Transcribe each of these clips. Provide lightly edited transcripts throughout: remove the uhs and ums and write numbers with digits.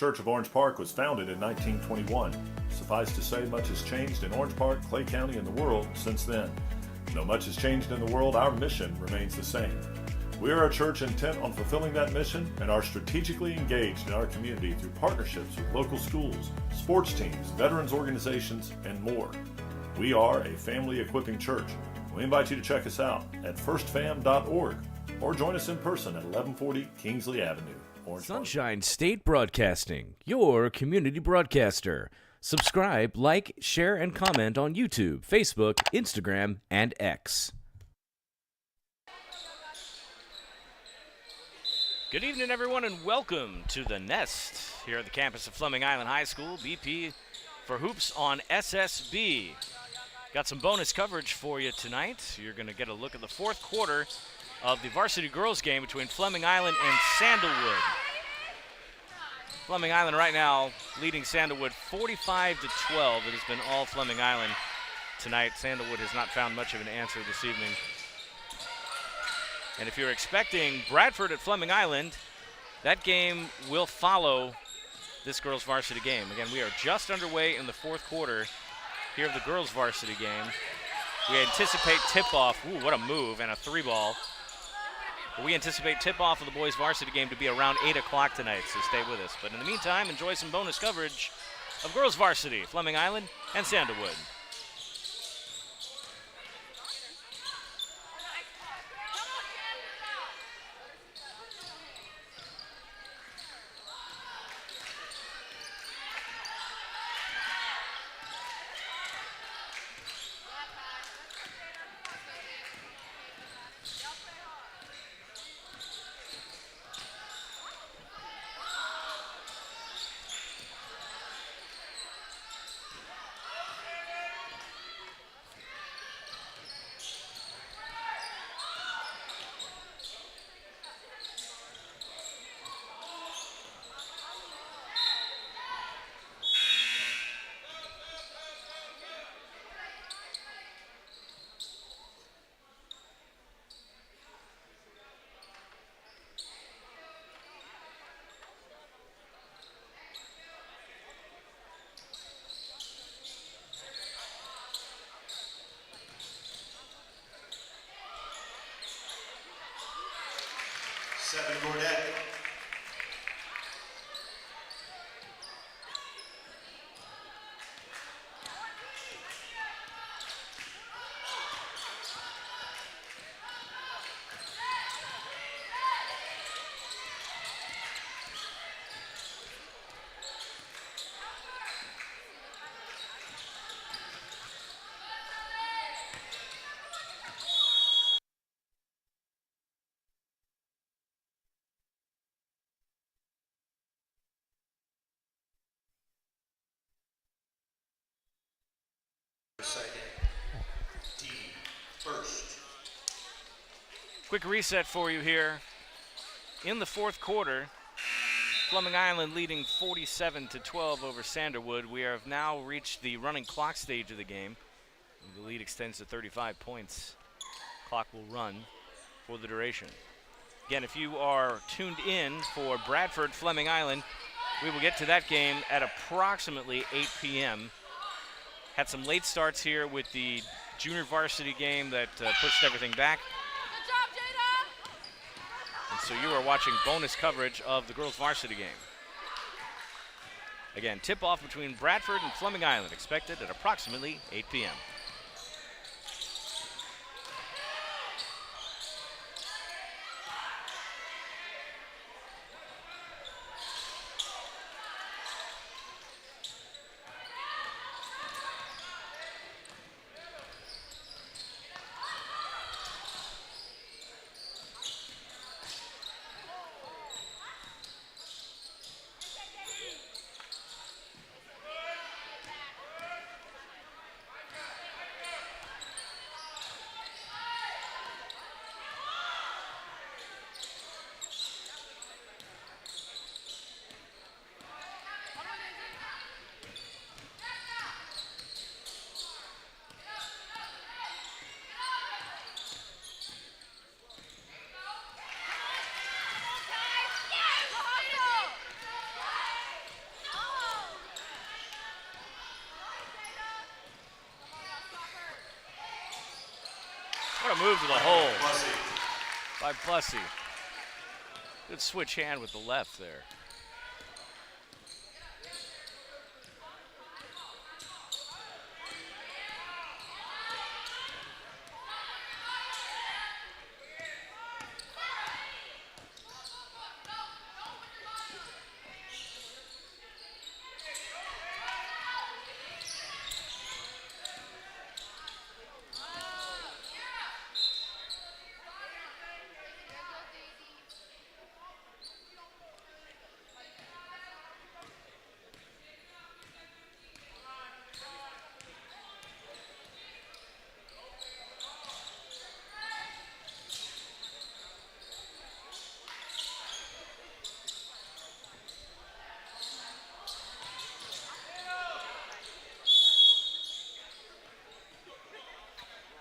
Church of Orange Park was founded in 1921. Suffice to say, much has changed in Orange Park, Clay County, and the world since then. Though much has changed in the world, our mission remains the same. We are a church intent on fulfilling that mission and are strategically engaged in our community through partnerships with local schools, sports teams, veterans organizations, and more. We are a family equipping church. We invite you to check us out at firstfam.org or join us in person at 1140 Kingsley Avenue, Orange Park. Sunshine State Broadcasting, your community broadcaster. Subscribe, like, share, and comment on YouTube, Facebook, Instagram, and X. Good evening, everyone, and welcome to The Nest here at the campus of Fleming Island High School. BP for Hoops on SSB. Got some bonus coverage for you tonight. You're going to get a look at the fourth quarter of the varsity girls game between Fleming Island and Sandalwood. Fleming Island right now leading Sandalwood 45-12. It has been all Fleming Island tonight. Sandalwood has not found much of an answer this evening. And if you're expecting Bradford at Fleming Island, that game will follow this girls' varsity game. Again, we are just underway in the fourth quarter here of the girls' varsity game. We anticipate tip-off. Ooh, what a move, and a three-ball. But we anticipate tip-off of the boys' varsity game to be around 8 o'clock tonight, so stay with us. But in the meantime, enjoy some bonus coverage of girls' varsity, Fleming Island and Sandalwood. Seven Gordette. First. Quick reset for you here. In the fourth quarter, Fleming Island leading 47-12 over Sandalwood. We have now reached the running clock stage of the game. The lead extends to 35 points. Clock will run for the duration. Again, if you are tuned in for Bradford Fleming Island, we will get to that game at approximately 8 p.m. Had some late starts here with the junior varsity game that pushed everything back. Good job, Jada! And so you are watching bonus coverage of the girls' varsity game. Again, tip-off between Bradford and Fleming Island expected at approximately 8 p.m. What a move to the hole Bussy. by Bussy. Good switch hand with the left there.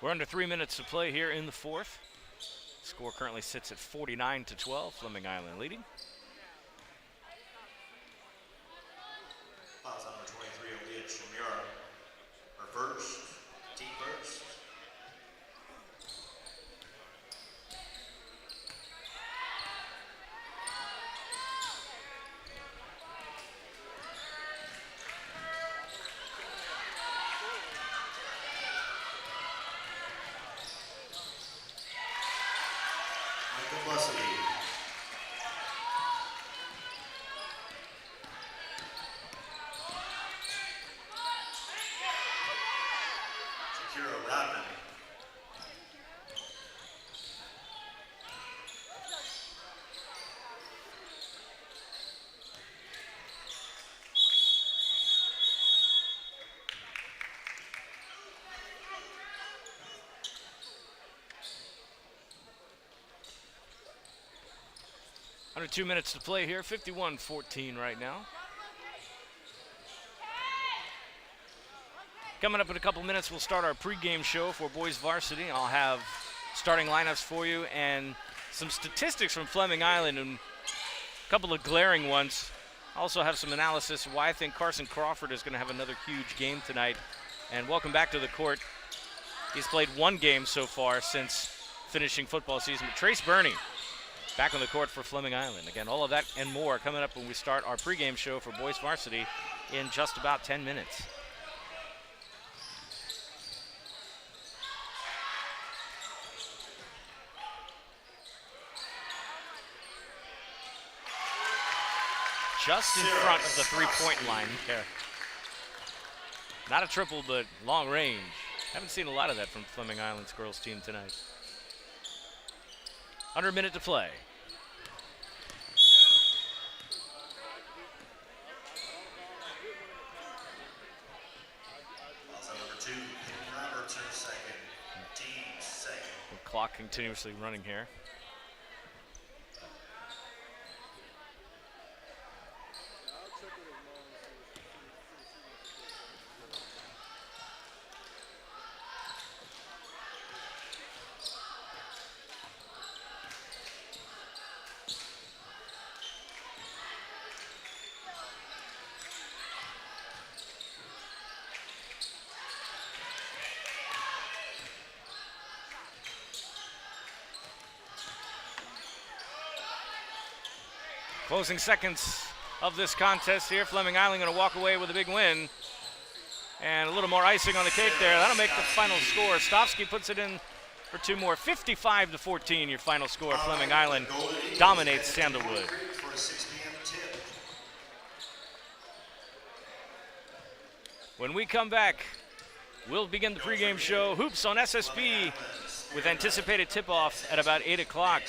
We're under 3 minutes to play here in the fourth. Score currently sits at 49-12. Fleming Island leading. Fouls on number 23, Aaliyah Chimura. Her first, team first. Michael Bussy. Shakira Rodman. Under 2 minutes to play here. 51-14 right now. Coming up in a couple minutes, we'll start our pregame show for boys varsity. I'll have starting lineups for you and some statistics from Fleming Island and a couple of glaring ones. I also have some analysis of why I think Carson Crawford is going to have another huge game tonight. And welcome back to the court. He's played one game so far since finishing football season. But Trace Burney back on the court for Fleming Island. Again, all of that and more coming up when we start our pregame show for boys varsity in just about 10 minutes. Just in front of the three-point line. Yeah. Not a triple, but long range. Haven't seen a lot of that from Fleming Island's girls team tonight. Under a minute to play. Fouls on number 2, Hayden Roberts, her second. Team second. The clock continuously running here. Closing seconds of this contest here. Fleming Island going to walk away with a big win. And a little more icing on the cake there. That'll make the final score. Stofsky puts it in for two more. 55-14, your final score. Fleming Island dominates Sandalwood. For a 6 p.m. tip. When we come back, we'll begin the pregame show. Hoops on SSB with anticipated tip-off at about 8 o'clock.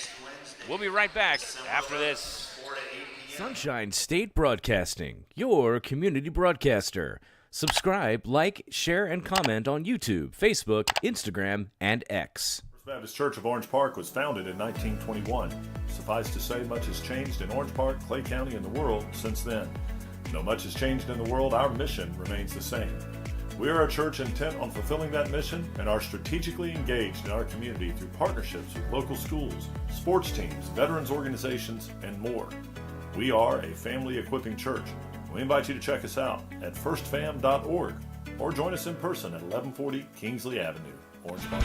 We'll be right back after this. Sunshine State Broadcasting, your community broadcaster. Subscribe, like, share, and comment on YouTube, Facebook, Instagram, and X. First Baptist Church of Orange Park was founded in 1921. Suffice to say, much has changed in Orange Park, Clay County, and the world since then. Though much has changed in the world, our mission remains the same. We are a church intent on fulfilling that mission and are strategically engaged in our community through partnerships with local schools, sports teams, veterans organizations, and more. We are a family equipping church. We invite you to check us out at firstfam.org or join us in person at 1140 Kingsley Avenue. Orange Park.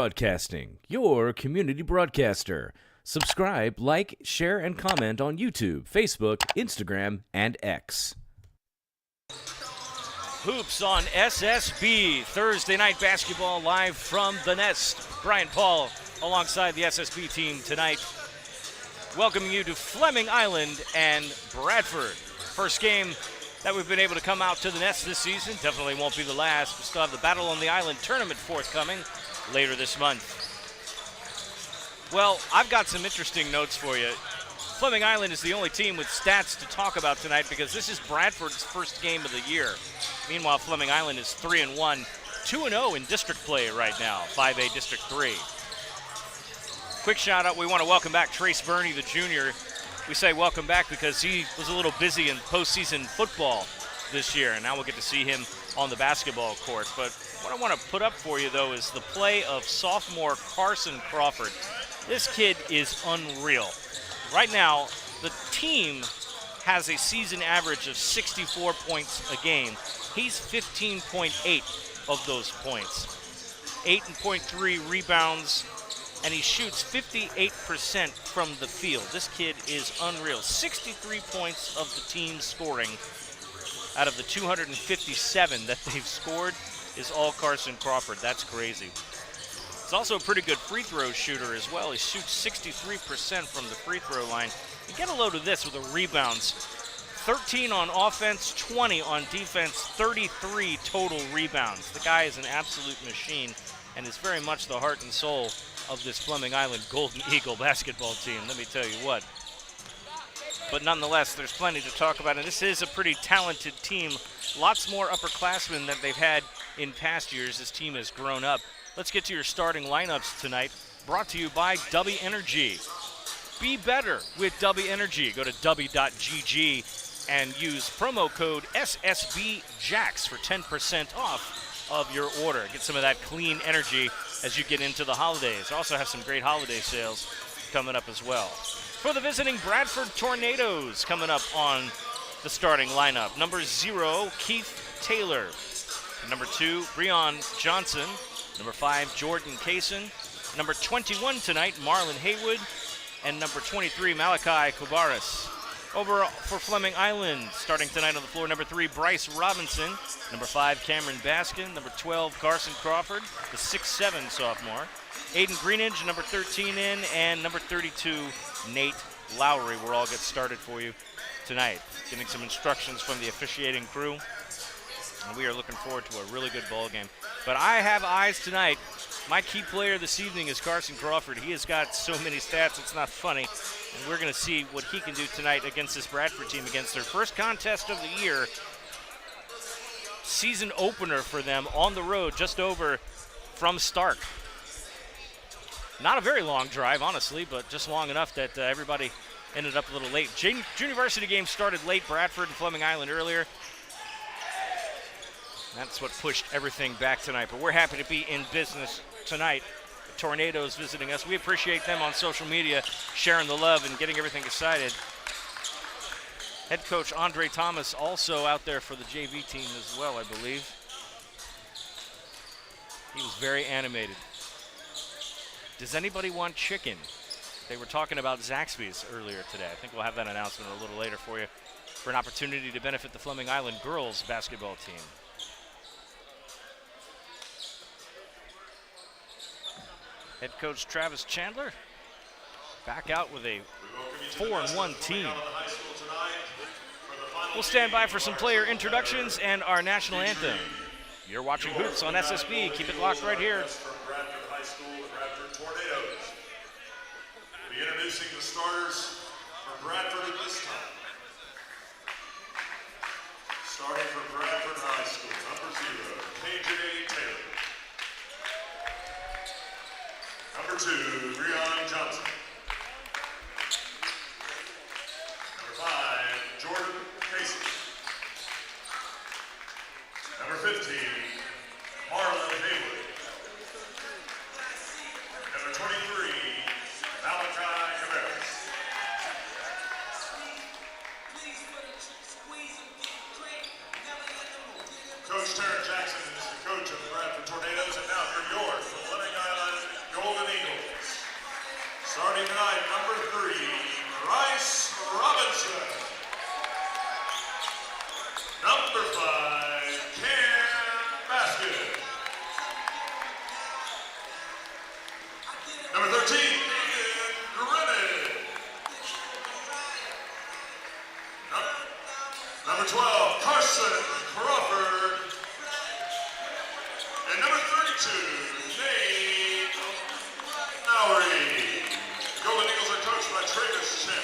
Broadcasting, your community broadcaster. Subscribe, like, share, and comment on YouTube, Facebook, Instagram, and X. Hoops on SSB. Thursday night basketball live from the Nest. Brian Paul alongside the SSB team tonight. Welcoming you to Fleming Island and Bradford. First game that we've been able to come out to the Nest this season. Definitely won't be the last. We still have the Battle on the Island tournament forthcoming later this month. Well, I've got some interesting notes for you. Fleming Island is the only team with stats to talk about tonight because this is Bradford's first game of the year. Meanwhile, Fleming Island is 3-1, 2-0 in district play right now, 5A District 3. Quick shout out, we want to welcome back Trace Burney, the junior. We say welcome back because he was a little busy in postseason football this year, and now we'll get to see him on the basketball court. But what I want to put up for you, though, is the play of sophomore Carson Crawford. This kid is unreal. Right now, the team has a season average of 64 points a game. He's 15.8 of those points. 8.3 rebounds, and he shoots 58% from the field. This kid is unreal. 63 points of the team scoring out of the 257 that they've scored is all Carson Crawford. That's crazy. He's also a pretty good free throw shooter as well. He shoots 63% from the free throw line. And get a load of this with the rebounds. 13 on offense, 20 on defense, 33 total rebounds. The guy is an absolute machine and is very much the heart and soul of this Fleming Island Golden Eagle basketball team, let me tell you what. But nonetheless, there's plenty to talk about, and this is a pretty talented team. Lots more upperclassmen than they've had in past years. This team has grown up. Let's get to your starting lineups tonight, brought to you by W Energy. Be better with W Energy. Go to w.gg and use promo code SSBJAX for 10% off of your order. Get some of that clean energy as you get into the holidays. Also have some great holiday sales coming up as well. For the visiting Bradford Tornadoes coming up on the starting lineup. Number 0, Keith Taylor. Number 2, Breon Johnson. Number 5, Jordan Kaysen. Number 21 tonight, Marlon Haywood. And number 23, Malachi Kubaris. Over for Fleming Island, starting tonight on the floor, number 3, Bryce Robinson. Number 5, Cameron Baskin. Number 12, Carson Crawford, the 6'7 sophomore. Aiden Greenidge, number 13 in, and number 32, Nate Lowry. We'll all get started for you tonight. Getting some instructions from the officiating crew. And we are looking forward to a really good ball game. But I have eyes tonight. My key player this evening is Carson Crawford. He has got so many stats, it's not funny. And we're going to see what he can do tonight against this Bradford team, against their first contest of the year. Season opener for them on the road, just over from Stark. Not a very long drive, honestly, but just long enough that everybody ended up a little late. Junior varsity game started late. Bradford and Fleming Island earlier. That's what pushed everything back tonight. But we're happy to be in business tonight. The Tornadoes visiting us. We appreciate them on social media, sharing the love and getting everything excited. Head coach Andre Thomas also out there for the JV team as well, I believe. He was very animated. Does anybody want chicken? They were talking about Zaxby's earlier today. I think we'll have that announcement a little later for you for an opportunity to benefit the Fleming Island girls basketball team. Head coach Travis Chandler back out with a 4-1 team. We'll stand by for some player introductions and our national anthem. You're watching Hoops on SSB. Keep it locked right here. Bradford High School, the Bradford Tornadoes. We'll be introducing the starters for Bradford at this time. Starting for Bradford High School, number 0, KJ Taylor. Number 2, Breon Johnson. Number 5, Jordan Casey. Number 15, Marlon Haywood. Number 23, Malachi Cabarrus. Coach Terrence Jackson is the coach of the Bradford Tornadoes, and now for your Fleming Island Starting tonight, number 3, Bryce Robinson. Number 5, Cam Basket. Number 13, Ian Grimmett. Number 12, Carson Crawford. And number 32, Nate Lowry. The Golden Eagles are coached by Travis Chandler.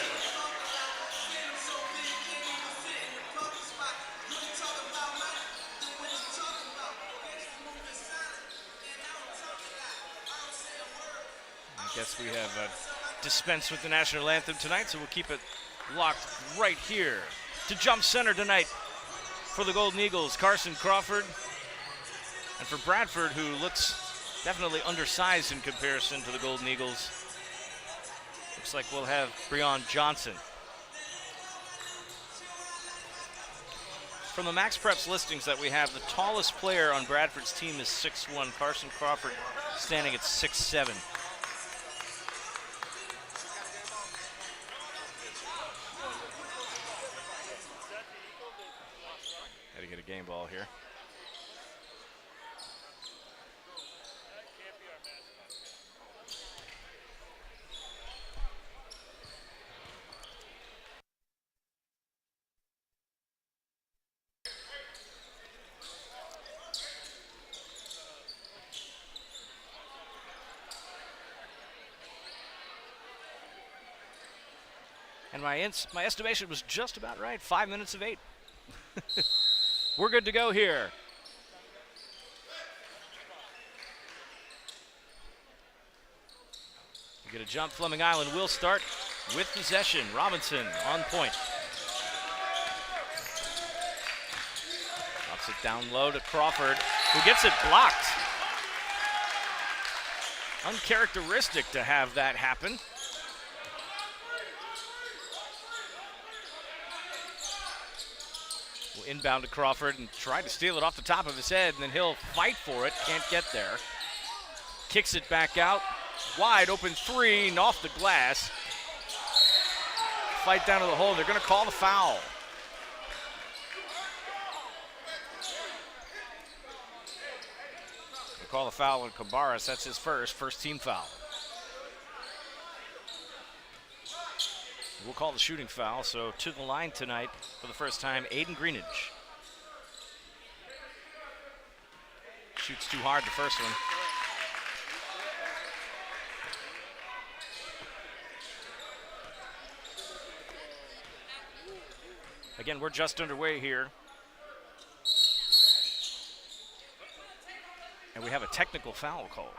I guess we have dispensed with the national anthem tonight, so we'll keep it locked right here. To jump center tonight for the Golden Eagles, Carson Crawford. And for Bradford, who looks definitely undersized in comparison to the Golden Eagles, looks like we'll have Breon Johnson. From the Max Preps listings that we have, the tallest player on Bradford's team is 6'1". Carson Crawford standing at 6'7". Got to get a game ball here. And my estimation was just about right, 5 minutes of 8. We're good to go here. We get a jump. Fleming Island will start with possession. Robinson on point. Drops it down low to Crawford, who gets it blocked. Uncharacteristic to have that happen. Will inbound to Crawford and try to steal it off the top of his head, and then he'll fight for it. Can't get there. Kicks it back out. Wide open 3 and off the glass. Fight down to the hole. They're going to call the foul. They call the foul on Cabarrus. That's his first team foul. We'll call the shooting foul, so to the line tonight for the first time, Aiden Greenidge. Shoots too hard the first one. Again, we're just underway here. And we have a technical foul called.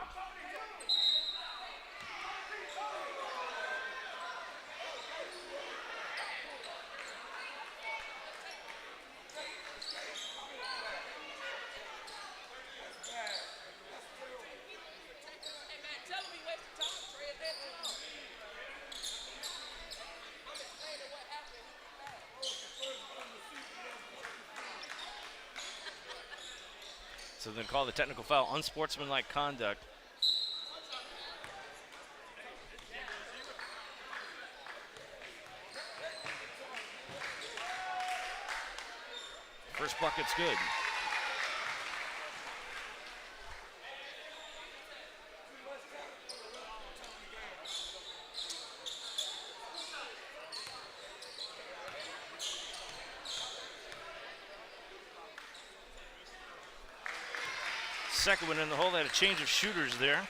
So then call the technical foul, unsportsmanlike conduct. First bucket's good. Second one in the hole. They had a change of shooters there.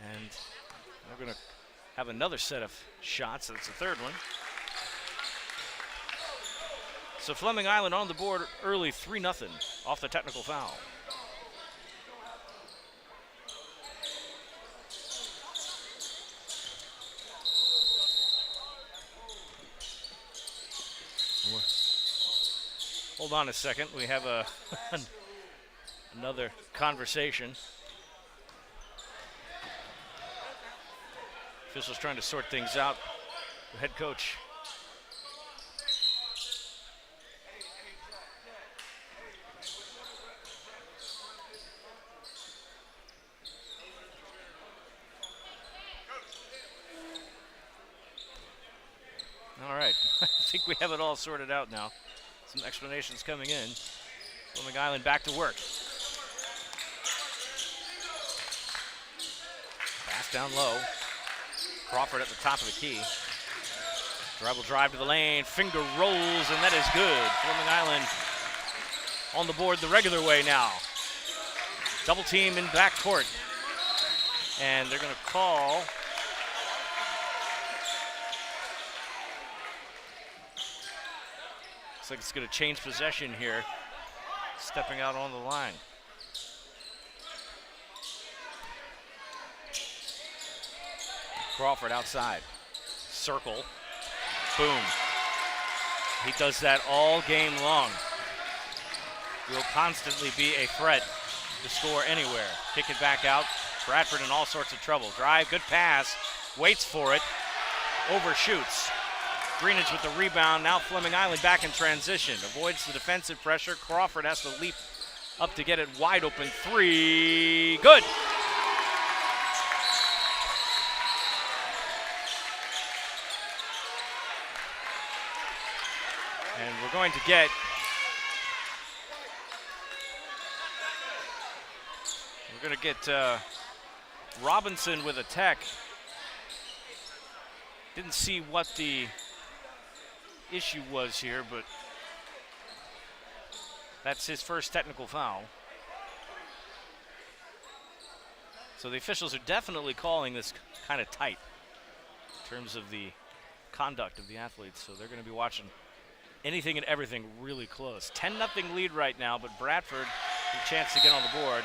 And they're going to have another set of shots. That's the third one. So Fleming Island on the board early, 3-0 off the technical foul. Hold on a second. We have a another conversation. Officials trying to sort things out. The head coach. All right. I think we have it all sorted out now. Some explanations coming in. Fleming Island back to work. Pass down low. Crawford at the top of the key. Dribble drive to the lane. Finger rolls, and that is good. Fleming Island on the board the regular way now. Double team in backcourt. And they're going to call. Looks like it's going to change possession here. Stepping out on the line. Crawford outside. Circle. Boom. He does that all game long. Will constantly be a threat to score anywhere. Kick it back out. Bradford in all sorts of trouble. Drive, good pass. Waits for it. Overshoots. Greenidge with the rebound. Now Fleming Island back in transition. Avoids the defensive pressure. Crawford has to leap up to get it wide open. Three. Good. And we're going to get Robinson with a tech. Didn't see what the issue was here, but that's his first technical foul. So the officials are definitely calling this kind of tight in terms of the conduct of the athletes. So they're going to be watching anything and everything really close. 10-0 lead right now, but Bradford with a chance to get on the board.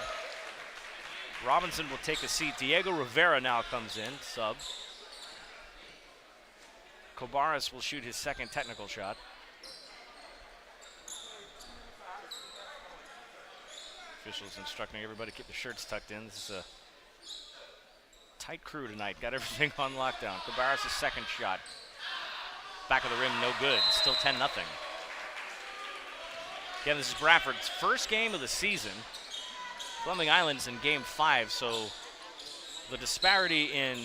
Robinson will take a seat. Diego Rivera now comes in, sub. Kobaris will shoot his second technical shot. Officials instructing everybody to keep the shirts tucked in. This is a tight crew tonight. Got everything on lockdown. Kobaris' second shot. Back of the rim, no good. Still 10-0. Again, this is Bradford's first game of the season. Fleming Island's in game 5, so the disparity in,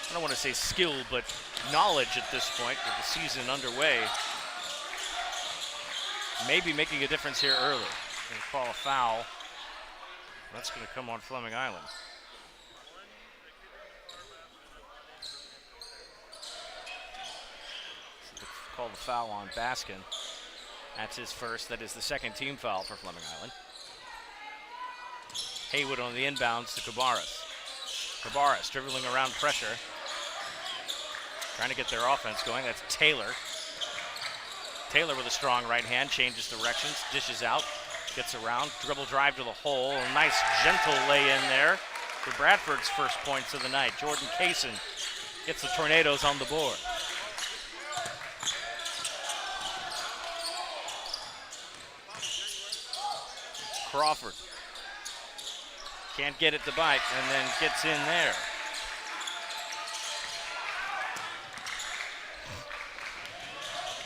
I don't want to say skill, but knowledge at this point with the season underway may be making a difference here early. Going to call a foul. That's going to come on Fleming Island. So call the foul on Baskin. That's his first. That is the second team foul for Fleming Island. Haywood on the inbounds to Kobaris. Kobaris dribbling around pressure. Trying to get their offense going. That's Taylor. Taylor with a strong right hand. Changes directions. Dishes out. Gets around. Dribble drive to the hole. A nice gentle lay in there for Bradford's first points of the night. Jordan Kaysen gets the Tornadoes on the board. Crawford. Can't get it to bite, and then gets in there.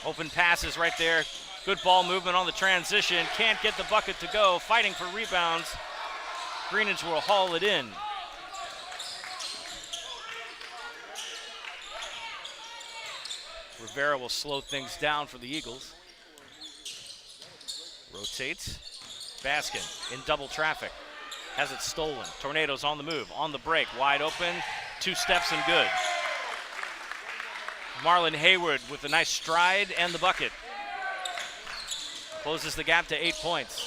Open passes right there. Good ball movement on the transition. Can't get the bucket to go. Fighting for rebounds. Greenidge will haul it in. Rivera will slow things down for the Eagles. Rotates. Baskin in double traffic. Has it stolen. Tornadoes on the move, on the break, wide open, 2 steps and good. Marlon Hayward with a nice stride and the bucket. Closes the gap to 8 points.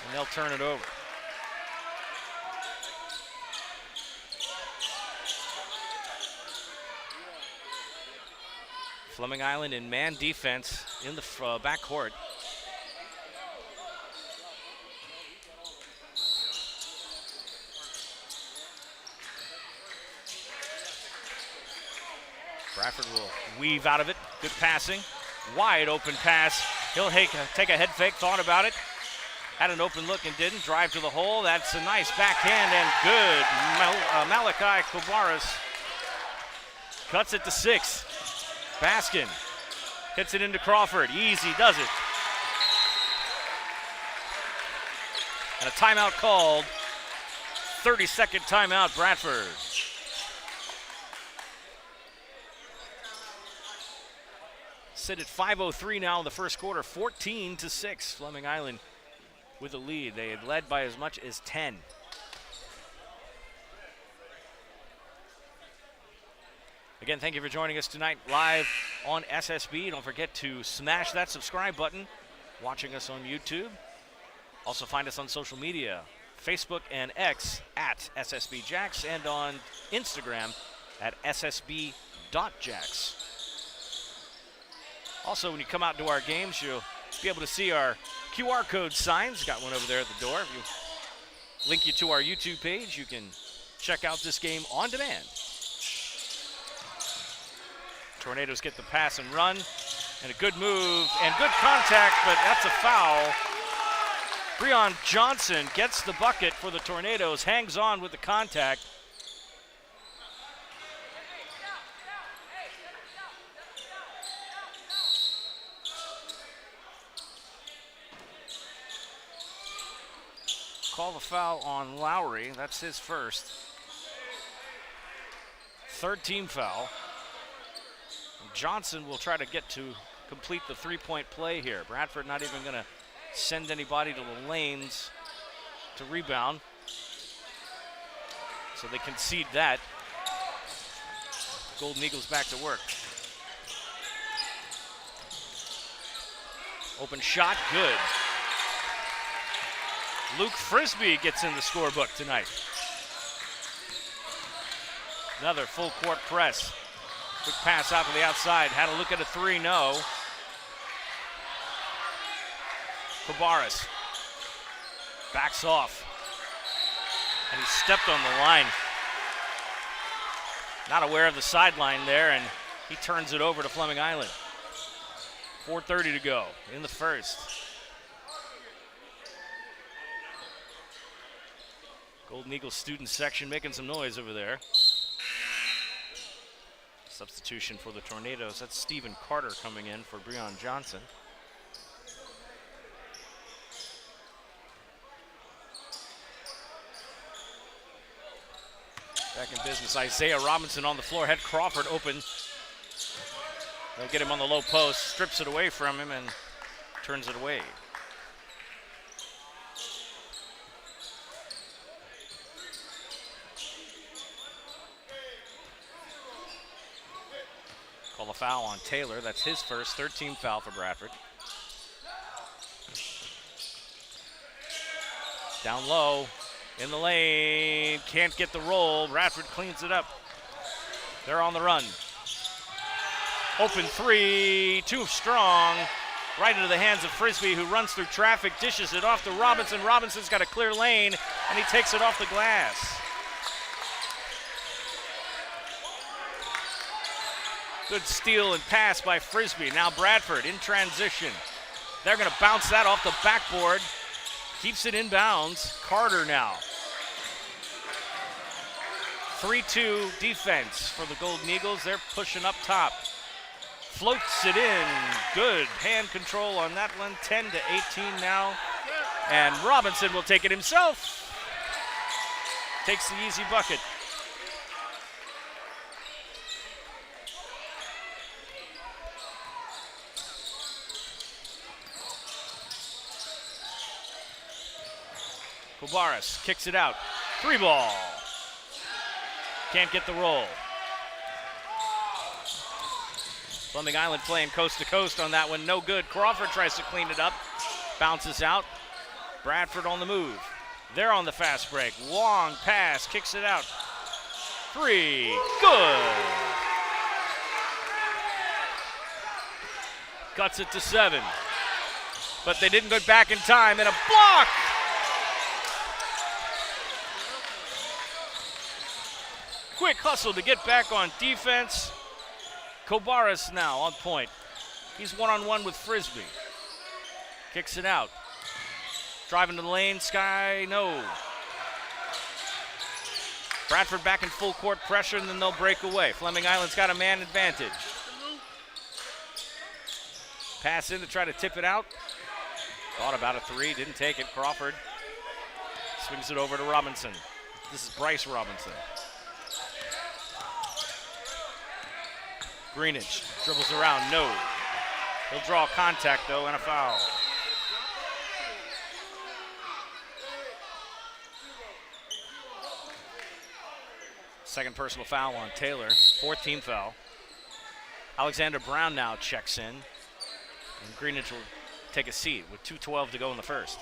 And they'll turn it over. Fleming Island in man defense in the backcourt. Bradford will weave out of it. Good passing. Wide open pass. He'll take a head fake, thought about it. Had an open look and didn't. Drive to the hole. That's a nice backhand and good. Malachi Kobaris cuts it to 6. Baskin hits it into Crawford. Easy does it. And a timeout called. 30-second timeout, Bradford. sit at 5:03 now in the first quarter, 14-6. Fleming Island with a lead. They had led by as much as 10. Again, thank you for joining us tonight live on SSB. Don't forget to smash that subscribe button. Watching us on YouTube. Also find us on social media, Facebook and X at SSBJax, and on Instagram at SSB.Jax. Also, when you come out to our games, you'll be able to see our QR code signs. Got one over there at the door. If you link you to our YouTube page, you can check out this game on demand. Tornadoes get the pass and run, and a good move and good contact, but that's a foul. Breon Johnson gets the bucket for the Tornadoes, hangs on with the contact. Call the foul on Lowry. That's his first. Third team foul. Johnson will try to get to complete the three-point play here. Bradford not even going to send anybody to the lanes to rebound. So they concede that. Golden Eagles back to work. Open shot, good. Luke Frisbee gets in the scorebook tonight. Another full court press. Quick pass out to the outside. Had a look at a three, no. Cabarrus backs off. And he stepped on the line. Not aware of the sideline there, and he turns it over to Fleming Island. 4:30 to go in the first. Golden Eagles student section making some noise over there. Substitution for the Tornadoes. That's Stephen Carter coming in for Breon Johnson. Back in business, Isaiah Robinson on the floor. Had Crawford open. They'll get him on the low post, strips it away from him, and turns it away. Call a foul on Taylor. That's his first, third team foul for Bradford. Down low, in the lane, can't get the roll. Bradford cleans it up. They're on the run. Open three, too strong. Right into the hands of Frisbee, who runs through traffic, dishes it off to Robinson. Robinson's got a clear lane, and he takes it off the glass. Good steal and pass by Frisbee. Now Bradford in transition. They're going to bounce that off the backboard. Keeps it in bounds. Carter now. 3-2 defense for the Golden Eagles. They're pushing up top. Floats it in. Good hand control on that one. 10-18 now. And Robinson will take it himself. Takes the easy bucket. Cabarrus kicks it out. Three ball. Can't get the roll. Fleming Island playing coast to coast on that one. No good. Crawford tries to clean it up. Bounces out. Bradford on the move. They're on the fast break. Long pass. Kicks it out. Three. Good. Cuts it to 7. But they didn't go back in time. And a block. Quick hustle to get back on defense. Cabarrus now on point. He's one-on-one with Frisbee. Kicks it out. Driving to the lane, Sky, no. Bradford back in full court pressure, and then they'll break away. Fleming Island's got a man advantage. Pass in to try to tip it out. Thought about a three, didn't take it. Crawford swings it over to Robinson. This is Bryce Robinson. Greenidge dribbles around, no. He'll draw contact, though, and a foul. Second personal foul on Taylor. 4th team foul. Alexander Brown now checks in. And Greenwich will take a seat with 2:12 to go in the first.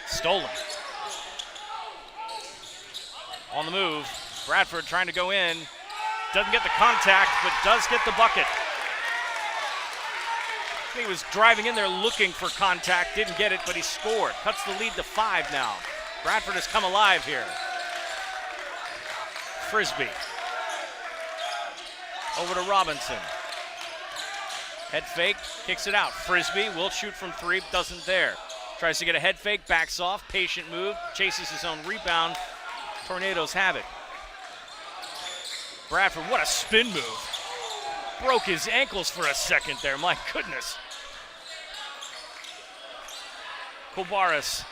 Stolen. On the move. Bradford trying to go in. Doesn't get the contact, but does get the bucket. He was driving in there looking for contact, didn't get it, but he scored. Cuts the lead to 5 now. Bradford has come alive here. Frisbee. Over to Robinson. Head fake, kicks it out. Frisbee will shoot from 3, doesn't there. Tries to get a head fake, backs off, patient move, chases his own rebound. Tornadoes have it. Bradford, what a spin move. Broke his ankles for a second there, my goodness. Kobaris.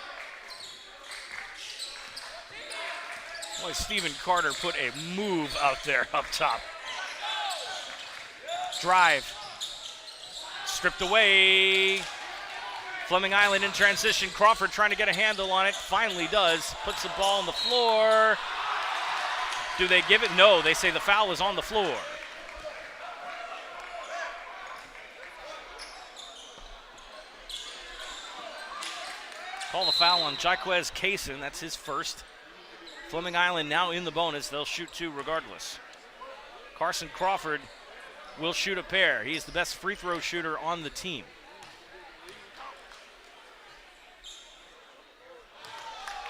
Boy, Stephen Carter put a move out there up top. Drive. Stripped away. Fleming Island in transition. Crawford trying to get a handle on it. Finally does. Puts the ball on the floor. Do they give it? No, they say the foul is on the floor. Call the foul on Jaquez Kaysen. That's his first. Fleming Island now in the bonus. They'll shoot 2 regardless. Carson Crawford will shoot a pair. He is the best free throw shooter on the team.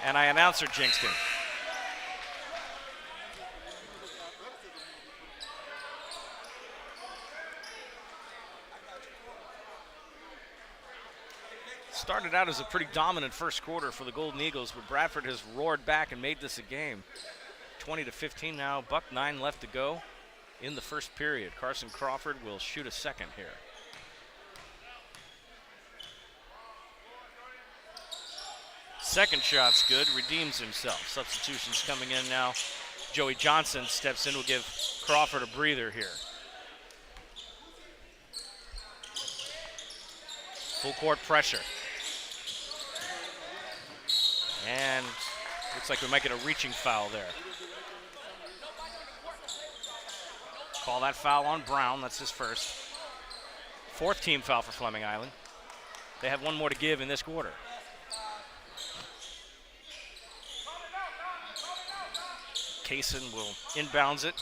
And I announcer jinxed him. Started out as a pretty dominant first quarter for the Golden Eagles, but Bradford has roared back and made this a game. 20-15 now, $1:09 left to go in the first period. Carson Crawford will shoot a second here. Second shot's good, redeems himself. Substitutions coming in now. Joey Johnson steps in, will give Crawford a breather here. Full court pressure. And looks like we might get a reaching foul there. Call that foul on Brown, that's his first. 4th team foul for Fleming Island. They have one more to give in this quarter. Kaysen will inbounds it.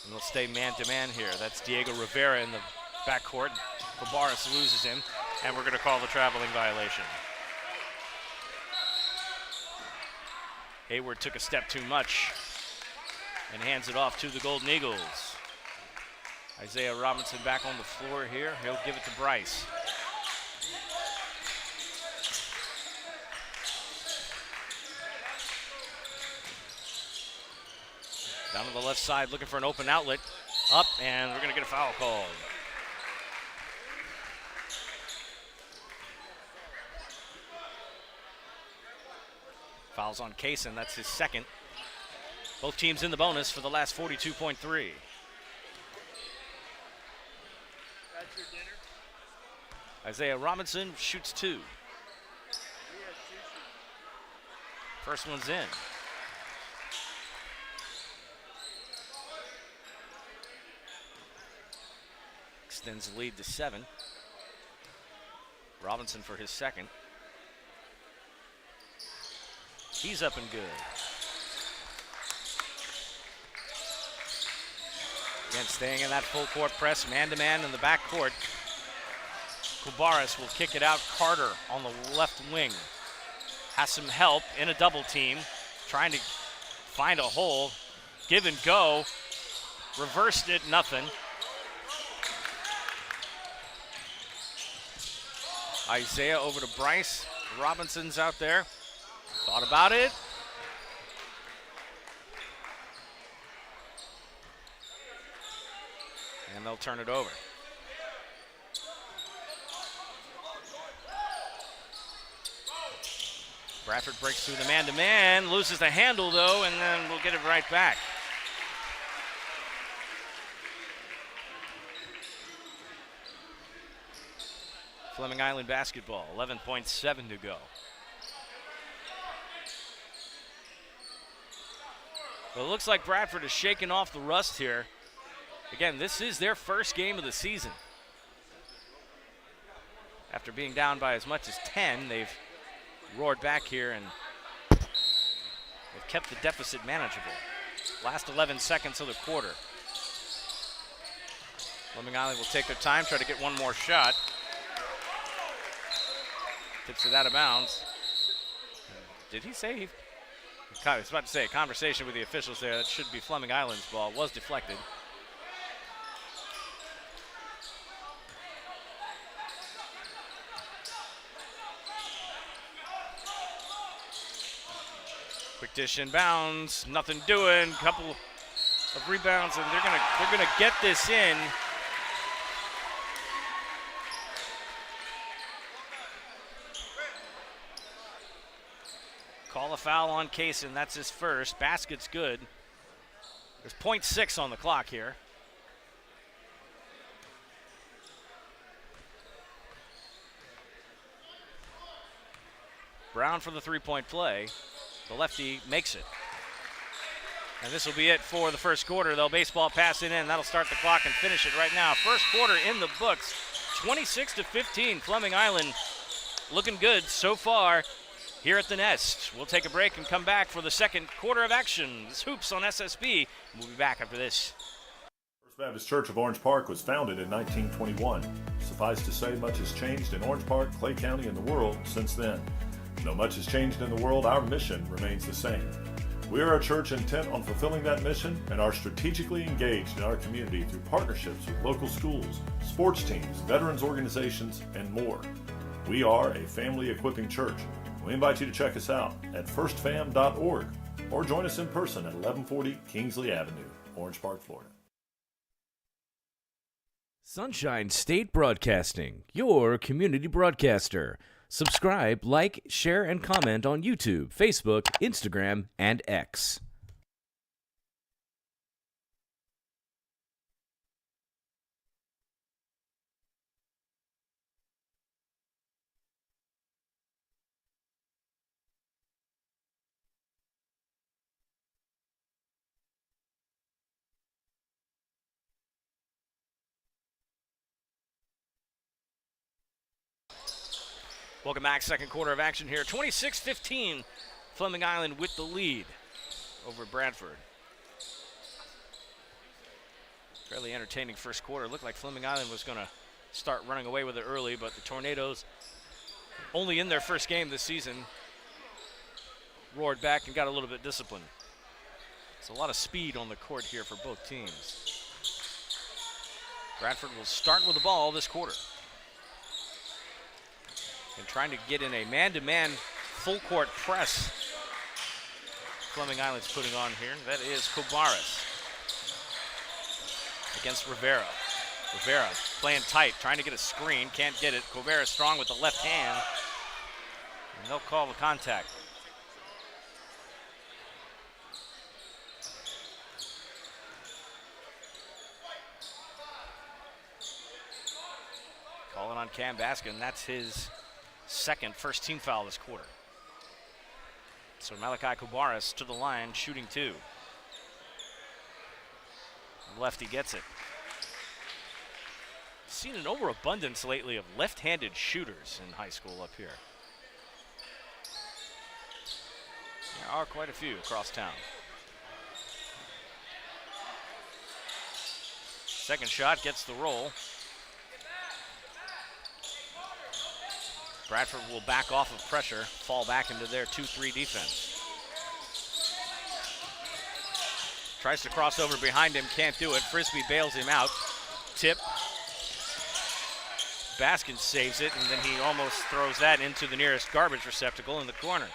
And they'll stay man-to-man here. That's Diego Rivera in the backcourt. Kobaris loses him, and we're going to call the traveling violation. Hayward took a step too much and hands it off to the Golden Eagles. Isaiah Robinson back on the floor here. He'll give it to Bryce. Down to the left side, looking for an open outlet. Up, and we're going to get a foul called. Fouls on Kaysen, that's his second. Both teams in the bonus for the last 42.3. That's your dinner. Isaiah Robinson shoots 2. First one's in. Extends the lead to 7. Robinson for his second. He's up and good. Again, staying in that full court press, man-to-man in the back court. Kobaris will kick it out. Carter on the left wing. Has some help in a double team. Trying to find a hole. Give and go. Reversed it, nothing. Isaiah over to Bryce. Robinson's out there. Thought about it. And they'll turn it over. Bradford breaks through the man-to-man, loses the handle though, and then we'll get it right back. Fleming Island basketball, 11.7 to go. Well, it looks like Bradford is shaking off the rust here. Again, this is their first game of the season. After being down by as much as 10, they've roared back here and they've kept the deficit manageable. Last 11 seconds of the quarter. Fleming Island will take their time, try to get one more shot. Tips it out of bounds. Did he say? I was about to say a conversation with the officials there. That should be Fleming Island's ball. It was deflected. Quick dish inbounds, nothing doing. Couple of rebounds, and they're gonna get this in. Call a foul on Kaysen. That's his first. Basket's good. There's 0.6 on the clock here. Brown for the three-point play. The lefty makes it. And this will be it for the first quarter. They'll baseball pass it in. That'll start the clock and finish it right now. First quarter in the books. 26-15. Fleming Island looking good so far here at the Nest. We'll take a break and come back for the second quarter of action. This Hoops on SSB. We'll be back after this. First Baptist Church of Orange Park was founded in 1921. Suffice to say, much has changed in Orange Park, Clay County, and the world since then. Though much has changed in the world, our mission remains the same. We are a church intent on fulfilling that mission and are strategically engaged in our community through partnerships with local schools, sports teams, veterans organizations, and more. We are a family equipping church. We invite you to check us out at firstfam.org or join us in person at 1140 Kingsley Avenue, Orange Park, Florida. Sunshine State Broadcasting, your community broadcaster. Subscribe, like, share, and comment on YouTube, Facebook, Instagram, and X. Welcome back, second quarter of action here. 26-15, Fleming Island with the lead over Bradford. Fairly entertaining first quarter. Looked like Fleming Island was going to start running away with it early, but the Tornadoes, only in their first game this season, roared back and got a little bit disciplined. It's a lot of speed on the court here for both teams. Bradford will start with the ball this quarter. And trying to get in a man-to-man full-court press Fleming Island's putting on here. That is Kobaris against Rivera. Rivera playing tight, trying to get a screen, can't get it. Kobaris strong with the left hand, and they'll call the contact. Calling on Cam Baskin, that's his second first team foul this quarter. So Malachi Kobaris to the line, shooting two. Lefty gets it. Seen an overabundance lately of left-handed shooters in high school up here. There are quite a few across town. Second shot gets the roll. Bradford will back off of pressure, fall back into their 2-3 defense. Tries to cross over behind him, can't do it. Frisbee bails him out. Tip. Baskin saves it, and then he almost throws that into the nearest garbage receptacle in the corner.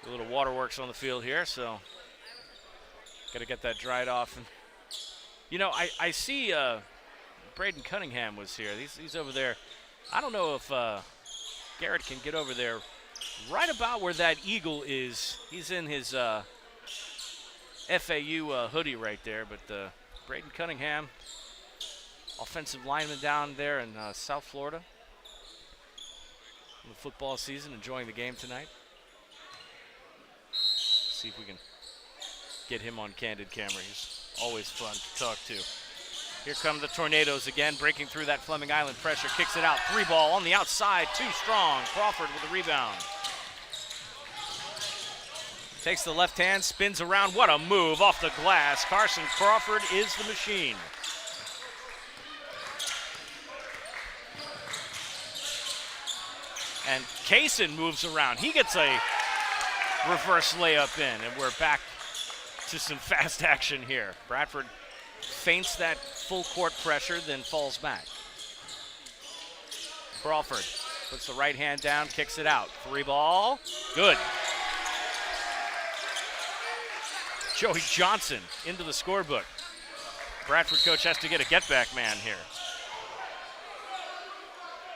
A little waterworks on the field here, so got to get that dried off and You know, I see Braden Cunningham was here. He's over there. I don't know if Garrett can get over there right about where that eagle is. He's in his FAU hoodie right there, but Braden Cunningham, offensive lineman down there in South Florida. In the football season, enjoying the game tonight. See if we can get him on candid camera. He's always fun to talk to. Here come the Tornadoes again, breaking through that Fleming Island pressure, kicks it out, 3 ball on the outside, too strong. Crawford with the rebound. Takes the left hand, spins around, what a move off the glass. Carson Crawford is the machine. And Kaysen moves around. He gets a reverse layup in, and we're back to some fast action here. Bradford feints that full court pressure, then falls back. Crawford puts the right hand down, kicks it out. 3 ball, good. Joey Johnson into the scorebook. Bradford coach has to get a get-back man here.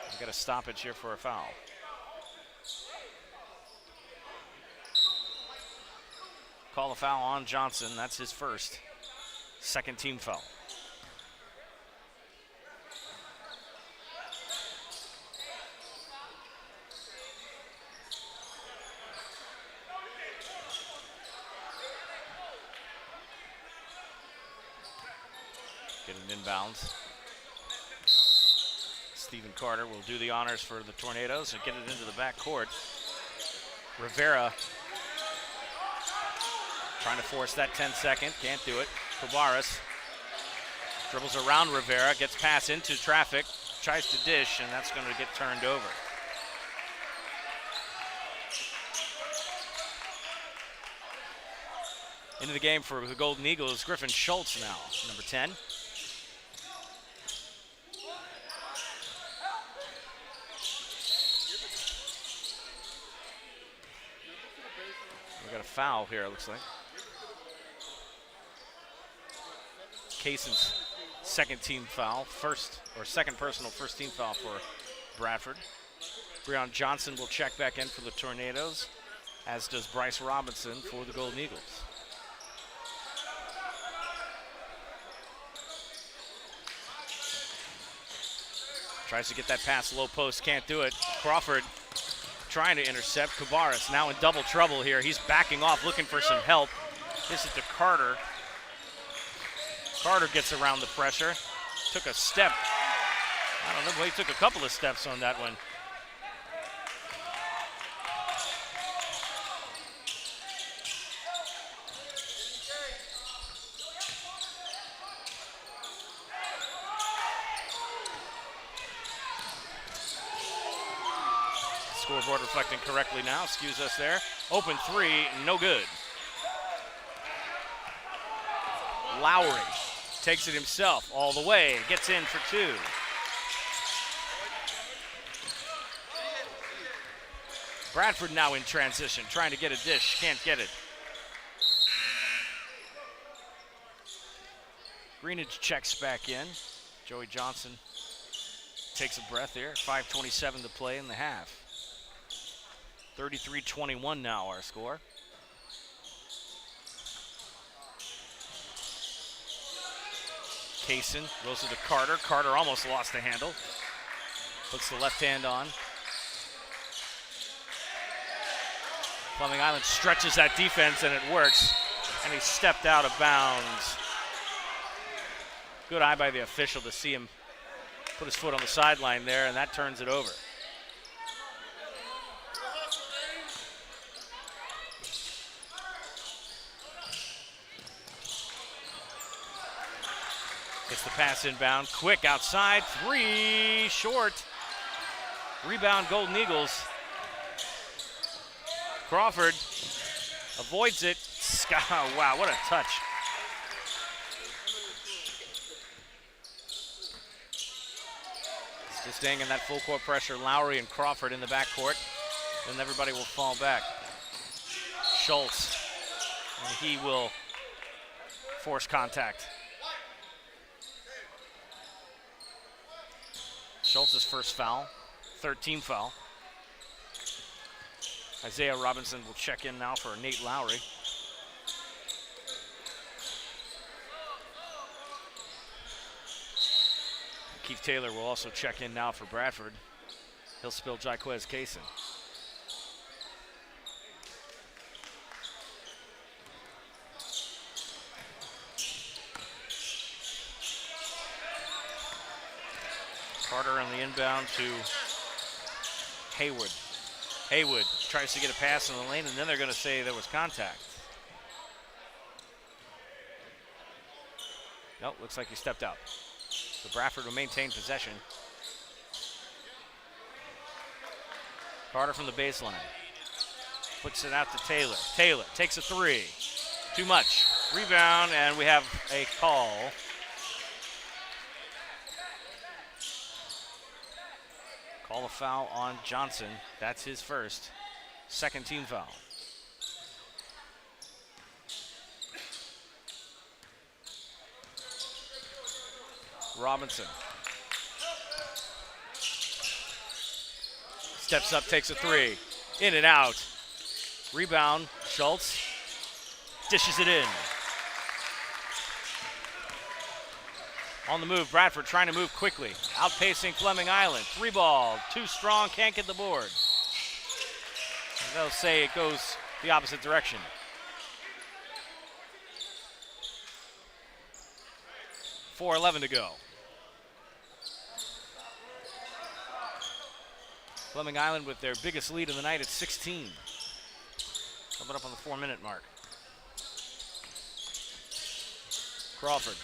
We've got a stoppage here for a foul. Call a foul on Johnson. That's his first. Second team foul. Get an inbounds. Stephen Carter will do the honors for the Tornadoes and get it into the back court. Rivera trying to force that 10-second, can't do it. Kubaris dribbles around Rivera, gets pass into traffic, tries to dish, and that's going to get turned over. Into the game for the Golden Eagles, Griffin Schultz now, number 10. We got a foul here, it looks like. Kaysen's second team foul, second personal first team foul for Bradford. Breon Johnson will check back in for the Tornadoes, as does Bryce Robinson for the Golden Eagles. Tries to get that pass low post, can't do it. Crawford trying to intercept. Kubaris now in double trouble here. He's backing off, looking for some help. Gives it to Carter. Carter gets around the pressure. Took a step. I don't know, but he took a couple of steps on that one. Scoreboard reflecting correctly now. Excuse us there. Open 3, no good. Lowry takes it himself all the way. Gets in for 2. Bradford now in transition, trying to get a dish. Can't get it. Greenidge checks back in. Joey Johnson takes a breath here. 5:27 to play in the half. 33-21 now our score. Kaysen goes to Carter. Carter almost lost the handle. Puts the left hand on. Fleming Island stretches that defense and it works. And he stepped out of bounds. Good eye by the official to see him put his foot on the sideline there, and that turns it over. Gets the pass inbound, quick outside, 3 short. Rebound Golden Eagles. Crawford avoids it. Wow, what a touch. Just staying in that full court pressure. Lowry and Crawford in the backcourt. Then everybody will fall back. Schultz, and he will force contact. Schultz's first foul, third team foul. Isaiah Robinson will check in now for Nate Lowry. Keith Taylor will also check in now for Bradford. He'll spill Jaquez Kaysen. Carter on the inbound to Haywood. Haywood tries to get a pass in the lane, and then they're going to say there was contact. Nope, looks like he stepped out. So Bradford will maintain possession. Carter from the baseline. Puts it out to Taylor. Taylor takes a three. Too much. Rebound, and we have a call. Call a foul on Johnson. That's his first. Second team foul. Robinson. Steps up, takes a three. In and out. Rebound, Schultz. Dishes it in. On the move, Bradford trying to move quickly. Outpacing Fleming Island. 3 ball, too strong, can't get the board. They'll say it goes the opposite direction. .4:11 to go. Fleming Island with their biggest lead of the night at 16. Coming up on the 4-minute mark. Crawford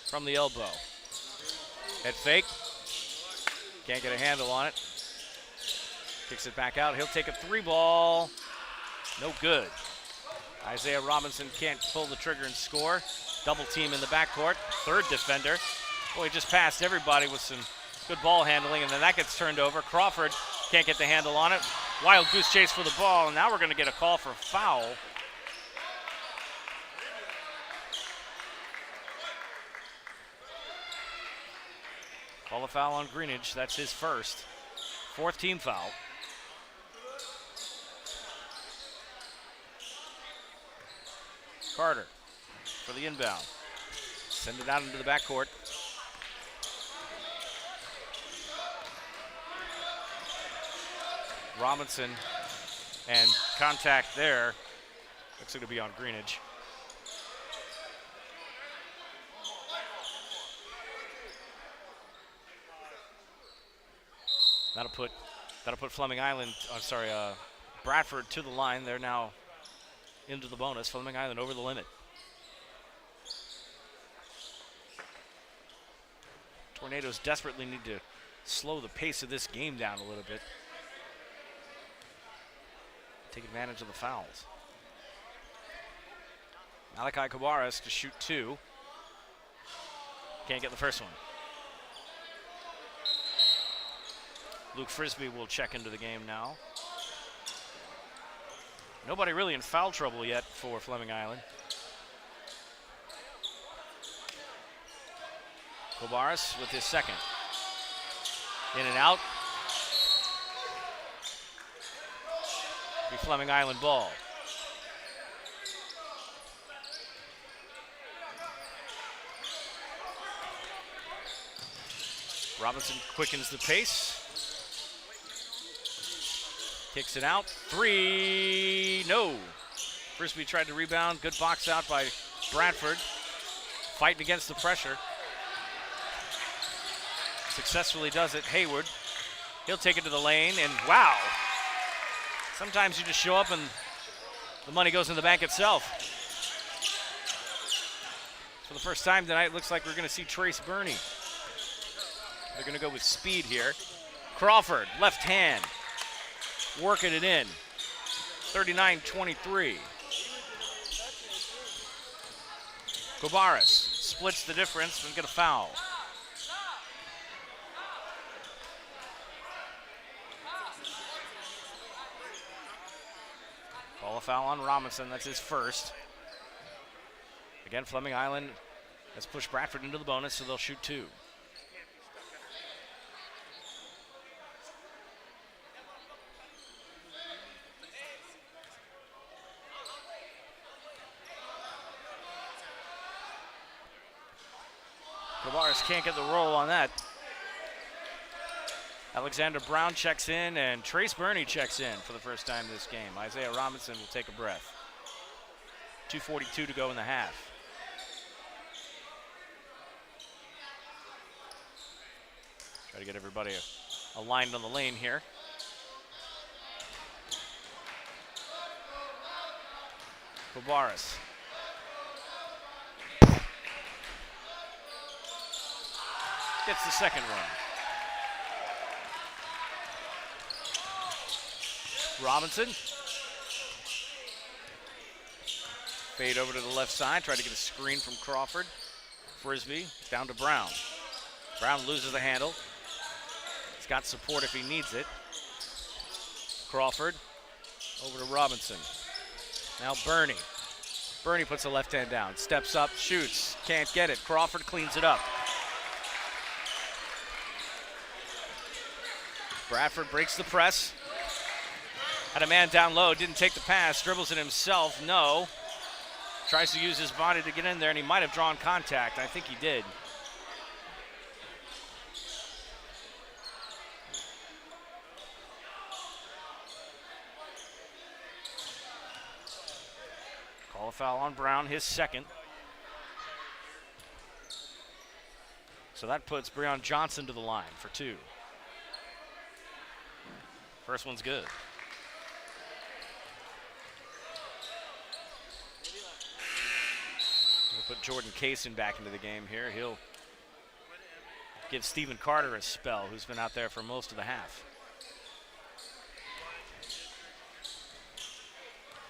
from the elbow. Head fake. Can't get a handle on it. Kicks it back out. He'll take a 3 ball. No good. Isaiah Robinson can't pull the trigger and score. Double team in the backcourt. Third defender. Boy, he just passed everybody with some good ball handling, and then that gets turned over. Crawford can't get the handle on it. Wild goose chase for the ball, and now we're going to get a call for foul. Call a foul on Greenidge. That's his first. Fourth team foul. Carter for the inbound. Send it out into the backcourt. Robinson, and contact there. Looks like to be on Greenidge. That'll put Fleming Island, Bradford to the line. They're now into the bonus. Fleming Island over the limit. Tornadoes desperately need to slow the pace of this game down a little bit. Take advantage of the fouls. Malachi Cabarrus to shoot 2. Can't get the first one. Luke Frisbee will check into the game now. Nobody really in foul trouble yet for Fleming Island. Cabarrus with his second. In and out. Be Fleming Island ball. Robinson quickens the pace. Kicks it out. 3, no. Frisbee tried to rebound. Good box out by Bradford. Fighting against the pressure. Successfully does it. Hayward. He'll take it to the lane, and wow. Sometimes you just show up and the money goes in the bank itself. For the first time tonight, it looks like we're going to see Trace Burney. They're going to go with speed here. Crawford, left hand, working it in. 39-23. Cabarrus splits the difference and get a foul. Call a foul on Robinson. That's his first. Again, Fleming Island has pushed Bradford into the bonus, so they'll shoot 2. Kobaris can't get the roll on that. Alexander Brown checks in, and Trace Burney checks in for the first time this game. Isaiah Robinson will take a breath. 2:42 to go in the half. Try to get everybody aligned on the lane here. Kobaris. Gets the second one. Robinson. Fade over to the left side. Try to get a screen from Crawford. Frisbee down to Brown. Brown loses the handle. He's got support if he needs it. Crawford over to Robinson. Now Burney. Burney puts the left hand down. Steps up, shoots. Can't get it. Crawford cleans it up. Bradford breaks the press. Had a man down low, didn't take the pass, dribbles it himself, no. Tries to use his body to get in there, and he might have drawn contact. I think he did. Call a foul on Brown, his second. So that puts Breon Johnson to the line for 2. First one's good. We'll put Jordan Kaysen back into the game here. He'll give Stephen Carter a spell, who's been out there for most of the half.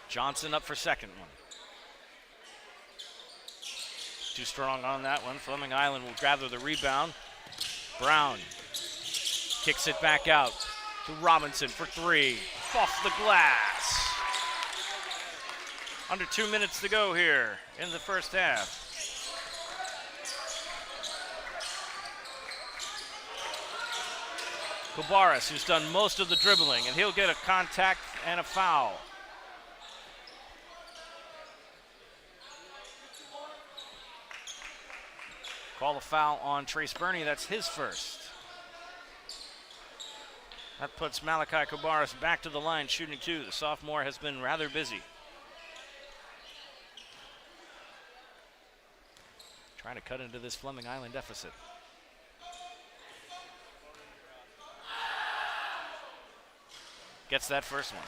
Johnson up for second one. Too strong on that one. Fleming Island will gather the rebound. Brown kicks it back out to Robinson for 3. Off the glass. Under 2 minutes to go here in the first half. Kobaris, who's done most of the dribbling, and he'll get a contact and a foul. Call a foul on Trace Burney. That's his first. That puts Malachi Kobaris back to the line, shooting 2. The sophomore has been rather busy. Trying to cut into this Fleming Island deficit. Gets that first one.